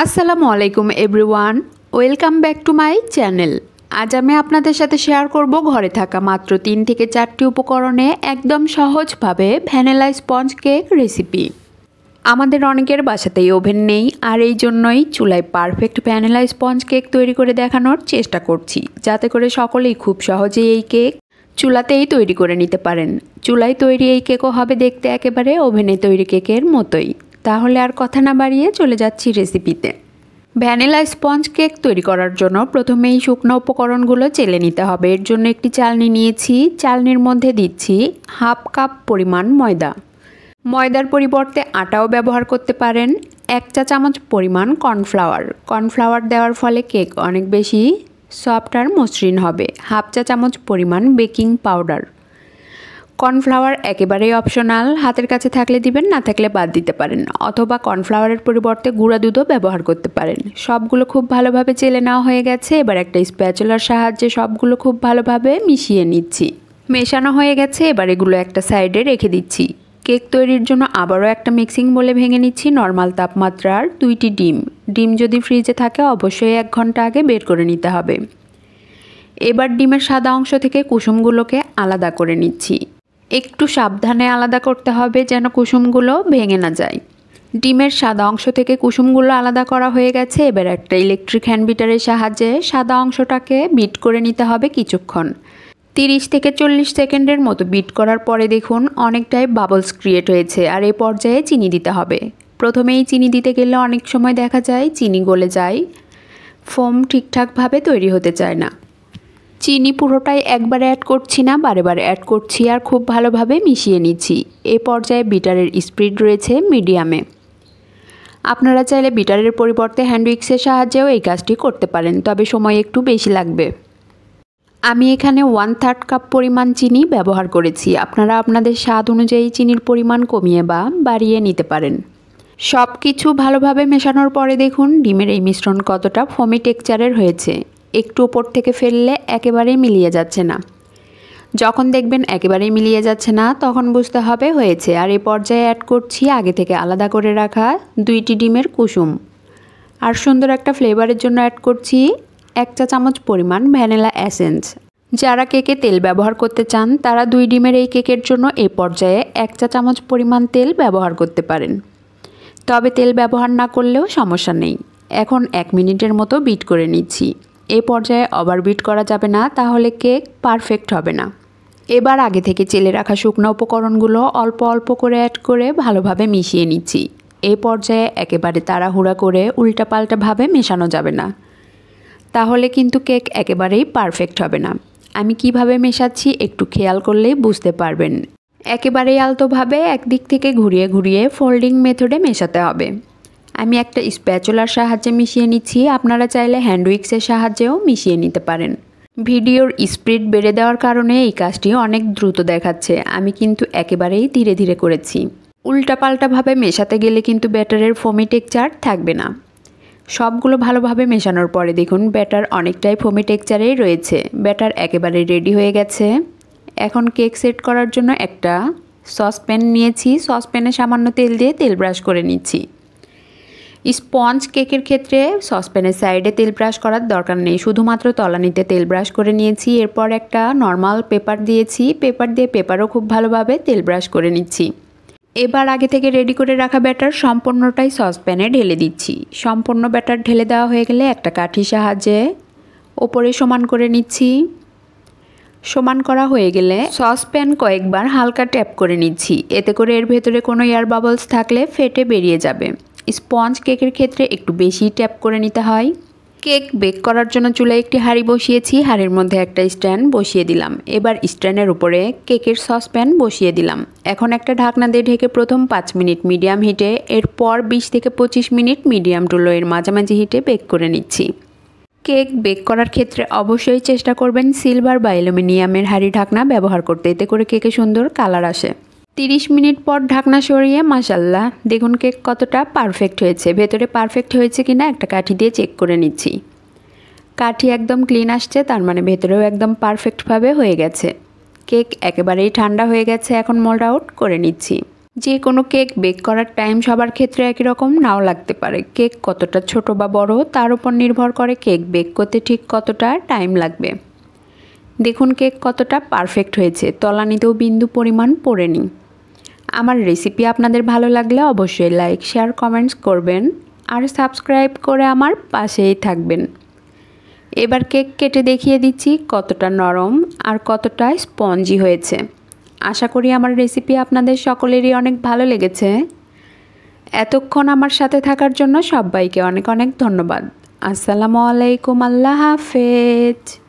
আসসালামু আলাইকুম everyone, welcome back to my channel. আজ আমি আপনাদের সাথে শেয়ার করব ঘরে থাকা মাত্র 3 থেকে 4টি উপকরণে একদম সহজভাবে ভ্যানিলা স্পঞ্জ কেক রেসিপি। আমাদের অনেকের বাসাতেই ওভেন নেই, আর এই জন্যই চুলায় পারফেক্ট ভ্যানিলা স্পঞ্জ কেক তৈরি করে দেখানোর চেষ্টা করছি, যাতে করে সকলেই খুব সহজেই এই কেক চুলাতেই তৈরি করে নিতে পারেন। চুলায় তৈরি এই কেকও হবে দেখতে একেবারে ওভেনে তৈরি কেকের মতোই। তাহলে আর কথা না বাড়িয়ে চলে যাচ্ছি রেসিপিতে। ভ্যানিলা স্পঞ্জ কেক তৈরি করার জন্য প্রথমেই শুকনো উপকরণগুলো চেলে নিতে হবে। এর জন্য একটি চালনি নিয়েছি, চালনির মধ্যে দিচ্ছি হাফ কাপ পরিমাণ ময়দা। ময়দার পরিবর্তে আটাও ব্যবহার করতে পারেন। 1 চা চামচ পরিমাণ কর্নফ্লাওয়ার দেওয়ার ফলে কেক অনেক বেশি সফট আর মসৃণ হবে। হাফ চা চামচ পরিমাণ বেকিং পাউডার। কর্নফ্লাওয়ার একেবারেই অপশনাল, হাতের কাছে থাকলে দিবেন, না থাকলে বাদ দিতে পারেন, অথবা কর্নফ্লাওয়ারের পরিবর্তে গুঁড়া দুধও ব্যবহার করতে পারেন। সবগুলো খুব ভালোভাবে চেলে নেওয়া হয়ে গেছে। এবার একটা স্প্যাচুলার সাহায্যে সবগুলো খুব ভালোভাবে মিশিয়ে নিচ্ছি। মেশানো হয়ে গেছে, এবার এগুলো একটা সাইডে রেখে দিচ্ছি। কেক তৈরির জন্য আবারও একটা মিক্সিং বলে ভেঙে নিচ্ছি নর্মাল তাপমাত্রার 2টি ডিম। ডিম যদি ফ্রিজে থাকে অবশ্যই 1 ঘন্টা আগে বের করে নিতে হবে। এবার ডিমের সাদা অংশ থেকে কুসুমগুলোকে আলাদা করে নিচ্ছি। একটু সাবধানে আলাদা করতে হবে যেন কুসুমগুলো ভেঙে না যায়। ডিমের সাদা অংশ থেকে কুসুমগুলো আলাদা করা হয়ে গেছে। এবার একটা ইলেকট্রিক হ্যান্ড বিটারের সাহায্যে সাদা অংশটাকে বিট করে নিতে হবে কিছুক্ষণ। 30 থেকে 40 সেকেন্ডের মতো বিট করার পরে দেখুন অনেকটাই বাবলস ক্রিয়েট হয়েছে, আর এই পর্যায়ে চিনি দিতে হবে। প্রথমেই চিনি দিতে গেলে অনেক সময় দেখা যায় চিনি গলে যায়, ফোম ঠিকঠাকভাবে তৈরি হতে চায় না। চিনি পুরোটাই একবারে অ্যাড করছি না, বারে বারে অ্যাড করছি আর খুব ভালোভাবে মিশিয়ে নিচ্ছি। এই পর্যায়ে বিটারের স্পিড রয়েছে মিডিয়ামে। আপনারা চাইলে বিটারের পরিবর্তে হ্যান্ড উইক্সের সাহায্যেও এই কাজটি করতে পারেন, তবে সময় একটু বেশি লাগবে। আমি এখানে 1/3 কাপ পরিমাণ চিনি ব্যবহার করেছি। আপনারা আপনাদের স্বাদ অনুযায়ী চিনির পরিমাণ কমিয়ে বা বাড়িয়ে নিতে পারেন। সব কিছু ভালোভাবে মেশানোর পরে দেখুন ডিমের এই মিশ্রণ কতটা ফোমি টেক্সচারের হয়েছে। একটু উপর থেকে ফেললে একেবারেই মিলিয়ে যাচ্ছে না। যখন দেখবেন একেবারেই মিলিয়ে যাচ্ছে না, তখন বুঝতে হবে হয়েছে। আর এই পর্যায়ে অ্যাড করছি আগে থেকে আলাদা করে রাখা 2টি ডিমের কুসুম। আর সুন্দর একটা ফ্লেভারের জন্য অ্যাড করছি 1 চা চামচ পরিমাণ ভ্যানিলা এসেন্স। যারা কেকে তেল ব্যবহার করতে চান তারা 2 ডিমের এই কেকের জন্য এই পর্যায়ে 1 চা চামচ পরিমাণ তেল ব্যবহার করতে পারেন, তবে তেল ব্যবহার না করলেও সমস্যা নেই। এখন 1 মিনিটের মতো বিট করে নিচ্ছি। এই পর্যায়ে ওভারবিট করা যাবে না, তাহলে কেক পারফেক্ট হবে না। এবার আগে থেকে চেলে রাখা শুকনো উপকরণগুলো অল্প অল্প করে অ্যাড করে ভালোভাবে মিশিয়ে নিচ্ছি। এই পর্যায়ে একেবারে তাড়াহুড়া করে উল্টাপাল্টাভাবে মেশানো যাবে না, তাহলে কিন্তু কেক একেবারেই পারফেক্ট হবে না। আমি কিভাবে মেশাচ্ছি একটু খেয়াল করলেই বুঝতে পারবেন। একেবারেই আলতোভাবে একদিক থেকে ঘুরিয়ে ঘুরিয়ে ফোল্ডিং মেথডে মেশাতে হবে। আমি একটা স্প্যাচুলার সাহায্যে মিশিয়ে নিচ্ছি, আপনারা চাইলে হ্যান্ড উইক্সের সাহায্যেও মিশিয়ে নিতে পারেন। ভিডিওর স্পিড বেড়ে দেওয়ার কারণে এই কাজটি অনেক দ্রুত দেখাচ্ছে, আমি কিন্তু একেবারেই ধীরে ধীরে করেছি। উল্টাপাল্টাভাবে মেশাতে গেলে কিন্তু ব্যাটারের ফোমি টেক্সচার থাকবে না। সবগুলো ভালোভাবে মেশানোর পরে দেখুন ব্যাটার অনেকটাই ফোমি টেক্সচারেই রয়েছে। ব্যাটার একেবারে রেডি হয়ে গেছে। এখন কেক সেট করার জন্য একটা সসপ্যান নিয়েছি। সসপ্যানে সামান্য তেল দিয়ে তেল ব্রাশ করে নিচ্ছি। স্পঞ্জ কেকের ক্ষেত্রে সসপ্যানের সাইডে তেল ব্রাশ করার দরকার নেই, শুধুমাত্র তলানিতে তেল ব্রাশ করে নিয়েছি। এরপর একটা নর্মাল পেপার দিয়েছি, পেপার দিয়ে পেপারও খুব ভালোভাবে তেল ব্রাশ করে নিচ্ছি। এবার আগে থেকে রেডি করে রাখা ব্যাটার সম্পূর্ণটাই সসপ্যানে ঢেলে দিচ্ছি। সম্পূর্ণ ব্যাটার ঢেলে দেওয়া হয়ে গেলে একটা কাঠির সাহায্যে ওপরে সমান করে নিচ্ছি। সমান করা হয়ে গেলে সসপ্যান কয়েকবার হালকা ট্যাপ করে নিচ্ছি, এতে করে এর ভেতরে কোনো এয়ার বাবলস থাকলে ফেটে বেরিয়ে যাবে। স্পঞ্জ কেকের ক্ষেত্রে একটু বেশি ট্যাপ করে নিতে হয়। কেক বেক করার জন্য চুলায় একটি হাঁড়ি বসিয়েছি, হাঁড়ির মধ্যে একটা স্ট্যান্ড বসিয়ে দিলাম। এবার স্ট্যান্ডের উপরে কেকের সসপ্যান বসিয়ে দিলাম। এখন একটা ঢাকনা দিয়ে ঢেকে প্রথম 5 মিনিট মিডিয়াম হিটে, এরপর 20 থেকে 25 মিনিট মিডিয়াম টু লো এর মাঝামাঝি হিটে বেক করে নিচ্ছি। কেক বেক করার ক্ষেত্রে অবশ্যই চেষ্টা করবেন সিলভার বা অ্যালুমিনিয়ামের হাঁড়ি ঢাকনা ব্যবহার করতে, এতে করে কেকে সুন্দর কালার আসে। 30 মিনিট পর ঢাকনা সরিয়ে মাশাআল্লাহ দেখুন কেক কতটা পারফেক্ট হয়েছে। ভেতরে পারফেক্ট হয়েছে কিনা একটা কাঠি দিয়ে চেক করে নিচ্ছি। কাঠি একদম ক্লিন আসছে, তার মানে ভেতরেও একদম পারফেক্টভাবে হয়ে গেছে। কেক একেবারেই ঠান্ডা হয়ে গেছে, এখন মোল্ড আউট করে নিচ্ছি। যে কোনো কেক বেক করার টাইম সবার ক্ষেত্রে একই রকম নাও লাগতে পারে। কেক কতটা ছোট বা বড় তার উপর নির্ভর করে কেক বেক করতে ঠিক কতটা টাইম লাগবে। দেখুন কেক কতটা পারফেক্ট হয়েছে, তলানিতেও বিন্দু পরিমাণ পড়েনি। আমার রেসিপি আপনাদের ভালো লাগলে অবশ্যই লাইক, শেয়ার, কমেন্টস করবেন আর সাবস্ক্রাইব করে আমার পাশেই থাকবেন। এবার কেক কেটে দেখিয়ে দিচ্ছি কতটা নরম আর কতটা স্পঞ্জি হয়েছে। আশা করি আমার রেসিপি আপনাদের সকলেরই অনেক ভালো লেগেছে। এতক্ষণ আমার সাথে থাকার জন্য সবাইকে অনেক অনেক ধন্যবাদ। আসসালামু আলাইকুম, আল্লাহ হাফেজ।